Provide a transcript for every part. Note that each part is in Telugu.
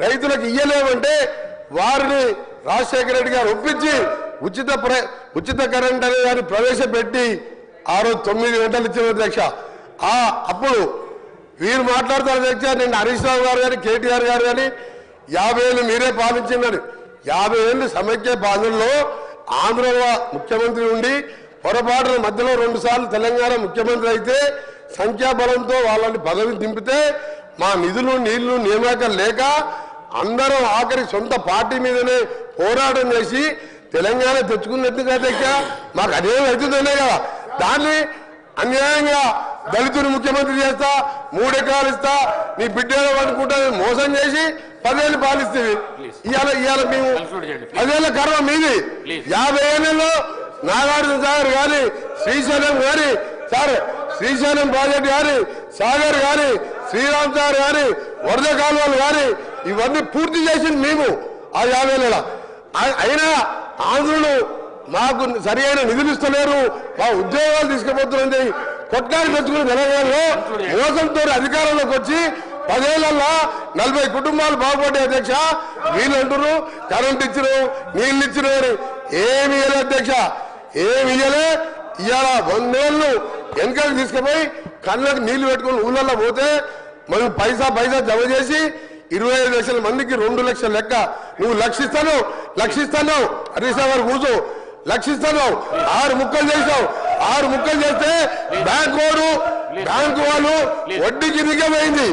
రైతులకు ఇయ్యలేమంటే వారిని రాజశేఖర రెడ్డి గారు ఒప్పించి ఉచిత కరెంట్ అనే దాన్ని ప్రవేశపెట్టి ఆ రోజు 9 గంటలు ఇచ్చిన అధ్యక్ష. అప్పుడు వీరు మాట్లాడుతారు అధ్యక్ష, నిన్న హరీష్ రావు గారు కానీ కేటీఆర్ గారు కానీ 50 ఏళ్ళు మీరే పాలించిందని. 50 ఏళ్ళు సమైక్య పాలనలో ఆంధ్రలో ముఖ్యమంత్రి ఉండి పొరపాటున మధ్యలో 2 సార్లు తెలంగాణ ముఖ్యమంత్రి అయితే సంఖ్యాబలంతో వాళ్ళని పదవిని దింపితే మా నిధులు నీళ్లు నియామకాలు లేక అందరం ఆఖరి సొంత పార్టీ మీదనే పోరాటం చేసి తెలంగాణ తెచ్చుకున్నట్టుగా అధ్యక్ష. మాకు అదేం అవుతుందనే కదా, దాన్ని అన్యాయంగా దళితుని ముఖ్యమంత్రి చేస్తా 3 ఎకరాలు ఇస్తా నీ బిడ్డలో అనుకుంటా మోసం చేసి 10 ఏళ్ళు పాలిస్తుంది. ఇవాళ మేము 10 ఏళ్ళ కర్మ మీది. 50 ఏళ్లలో నాగార్జున సాగర్ కానీ శ్రీశైలం కానీ శ్రీశైలం ప్రాజెక్ట్ కానీ సాగర్ కానీ శ్రీరామ్ సాగర్ కానీ వరద కాలువలు కానీ ఇవన్నీ పూర్తి చేసింది మేము ఆ 50 ఏళ్ళ. అయినా ఆంధ్రులు మాకు సరి అయిన నిధులు ఇస్తలేరు, మా ఉద్యోగాలు తీసుకుపోతున్నది కొట్లాడి తెచ్చుకున్న తెలంగాణలో మోసంతో అధికారంలోకి వచ్చి 10 ఏళ్లలో 40 కుటుంబాలు బాగుపడ్డాయి అధ్యక్ష. వీళ్ళు అంటున్నారు కరెంట్ ఇచ్చిరు నీళ్ళు ఇచ్చిరు అని. ఏమి ఇయ్యలే అధ్యక్ష, ఏమి ఇయ్యలే. ఇవాళ 100 ఏళ్ళు వెనకకి తీసుకుపోయి కళ్ళకు నీళ్లు పెట్టుకుని ఊళ్ళల్లో పోతే మనం పైసా జమ చేసి 25 లక్షల మందికి 2 లక్షల లెక్క. నువ్వు లక్షిస్తాను హరీష్ రావు గారు కూర్చో, లక్షిస్తాను. 6 ముక్కలు చేసావు. 6 ముక్కలు చేస్తే బ్యాంకు వాళ్ళు వడ్డీకి ఇరిగమైంది.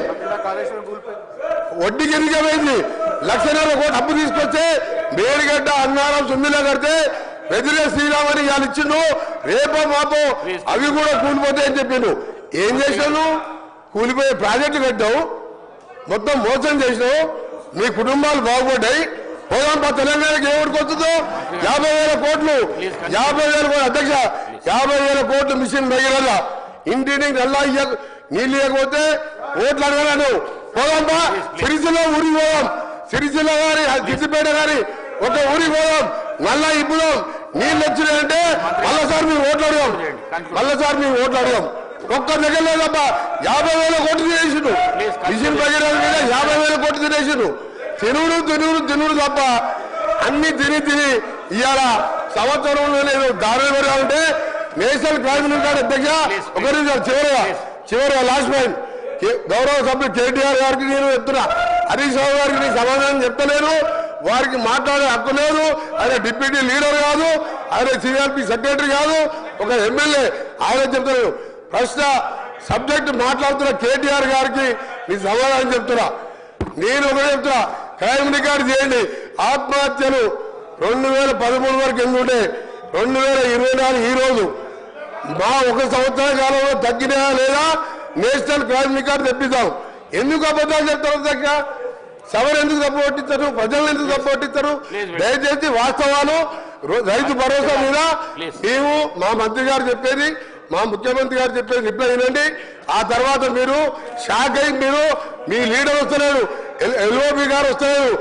1,00,000 కోట్లు అప్పు తీసుకొస్తే మేడిగడ్డ అన్నారం సుమ్మిలా కడితే వెదిరే శ్రీరామ్ అని వాళ్ళు ఇచ్చిండు. రేపో మాపో అవి కూడా కూలిపోతాయని చెప్పిండు. ఏం చేసినావు? కూలిపోయే ప్రాజెక్టు కట్టావు, మొత్తం మోసం చేసినావు, మీ కుటుంబాలు బాగుపడ్డాయి. పోదాంపా తెలంగాణకి ఏమిటికి వస్తుందో 50,000 కోట్లు 50,000 కోట్లు అధ్యక్ష. 50,000 కోట్లు మిషన్ దగ్గర ఇంటిని నల్లా నీళ్ళు ఇవ్వకపోతే ఓట్లు అడగలను. పోదాంపా సిరిసిల్ల ఊరికి పోదాం, సిరిసిల్ల గారి సిద్దిపేట గారి ఒక ఊరికి పోదాం, నల్లా ఇప్పుదాం. నీళ్ళు వచ్చినాయంటే మళ్ళీసారి మేము ఓట్లు అడగాం. ఒక్క దగ్గర లేదబ్బా 50,000 కోట్లు తినేసిండు. మిషన్ దగ్గర మీద 50,000 కోట్లు తినేసిండు. తినుడు తప్ప అన్ని తిని ఇవాళ సంవత్సరంలో నేను దారులు పెరగాలంటే నేషనల్ క్రైమ్ కార్డు అధ్యక్ష. ఒకరి చివరిగా లాస్ట్ పాయింట్ గౌరవ సభ్యులు కేటీఆర్ గారికి నేను చెప్తున్నా, హరీష్ రావు గారికి నేను సమాధానం చెప్తలేను. వారికి మాట్లాడే హక్కు లేదు. ఆయన డిప్యూటీ లీడర్ కాదు, ఆయన సిఆర్పి సెక్రటరీ కాదు, ఒక ఎమ్మెల్యే. ఆయన చెప్తలేను. ప్రశ్న సబ్జెక్ట్ మాట్లాడుతున్న కేటీఆర్ గారికి నేను సమాధానం చెప్తున్నా. నేను ఒకటే చెప్తున్నా, క్రైమ్ రికార్డు చేయండి. ఆత్మహత్యలు 2013 వరకు ఎందుకుంటే 2024 ఈ రోజు మా 1 సంవత్సర కాలంలో తగ్గినాయా లేదా నేషనల్ క్రైమ్ రికార్డు తెప్పిద్దాం. ఎందుకు అబద్ధాలు చెప్తారు అధ్యక్ష? సవర్ ఎందుకు తప్పొట్టిస్తారు? ప్రజలను ఎందుకు తప్పొట్టిస్తారు? దయచేసి వాస్తవాలు రైతు భరోసా మీద మేము మా మంత్రి గారు చెప్పేది, మా ముఖ్యమంత్రి గారు చెప్పేది రిప్లై వినండి. ఆ తర్వాత మీరు షాక్ అయి మీరు మీ లీడర్ వస్తలేరు, ఎల్ఓపి గారు వస్తలేరు.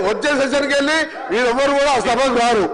వచ్చే సెషన్కి వెళ్ళి మీరు ఎవరు కూడా సభకు రారు.